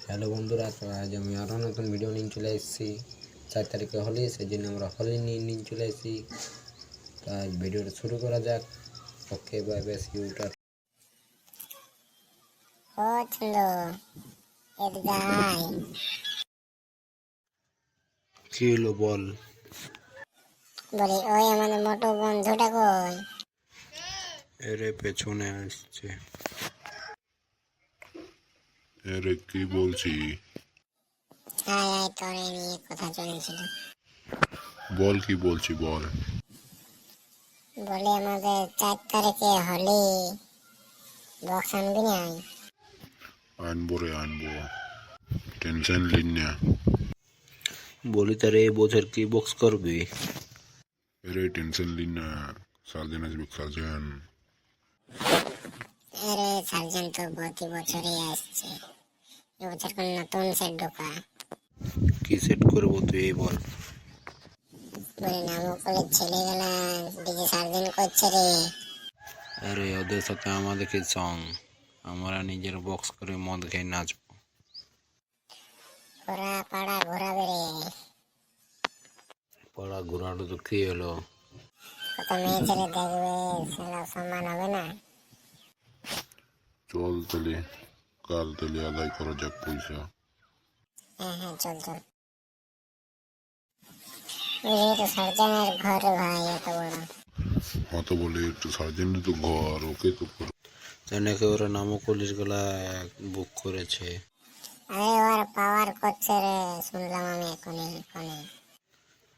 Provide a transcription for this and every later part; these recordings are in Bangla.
হ্যালো বন্ধুরা, তো আজ আমি আরও নতুন ভিডিও নিয়ে চলে এসেছি। 4 তারিখে হোলি, সেই জন্য আমরা হোলি নিয়ে চলে এসেছি। তো আজ ভিডিওটা শুরু করা যাক। Okay, bye bye, see you, tata. ও চলো এদিকে আয়। কি হলো বল? বলি ওই আমাদের মোটু বন্ধুটা কই? এরে পেছনে আসছে। আরে কি বলছি? আয় আয়, তোরে নিয়ে কথা চলছিল। বল কি বলছি বল। বলি আমাদের 4 তারিখে হোলি, বক্স আনবি না? আনবো রে আনবো, টেনশন লিন না। বলি তার এই বছর কি বক্স করবি? আরে টেনশন লিন না, সার্জেন আসবে সার্জেন। আরে সার্জেন তো প্রতি বছরই আসছে, এবছর কোন নতুন সেট ঢোকা। কি সেট করবো তুই এই বল। বলি নামকলের ছেলেগুলা দিকে সার্জেন করছে রে। আরে ওদের সাথে আমাদের কি সং? আমরা নিজের বক্স করে মদ খেয়ে নাচবো। ওরা পাড়া ঘোরাবে রে। পড়া ঘোরাটা তো কি হলো? কত মেয়ে ছেলে দেখবে, সেটা সম্মান হবে না? চল তাহলে কাল তাহলে আদায় করা যাক পয়সা। হ্যাঁ হ্যাঁ, চল চল। বুঝলি তো সার্জেনের ঘর ভাই এত বড়। অত বলে একটু সার্জেনের তো ঘর, ওকে তো নাকি ওরা নামকলির গুলা বুক করেছে। আরে ওর পাওয়ার করছে রে, শুনলাম আমি এখনই।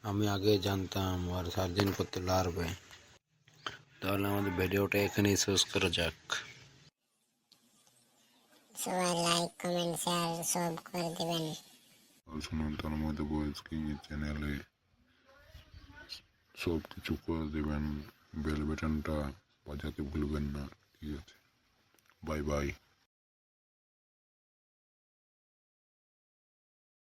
আমি আগে জানতাম আর সার্জেন করতে পারবে। তাহলে আমাদের ভিডিওটা এখানেই শেষ করা যাক। সবাই লাইক কমেন্ট শেয়ার সব করে দিবেন। শুনুন, তার মধ্যে বয়েস কিং চ্যানেলে সব কিছু করে দেবেন, বেল বাটনটা বাজাতে ভুলবেন না। ঠিক আছে, বাই বাই।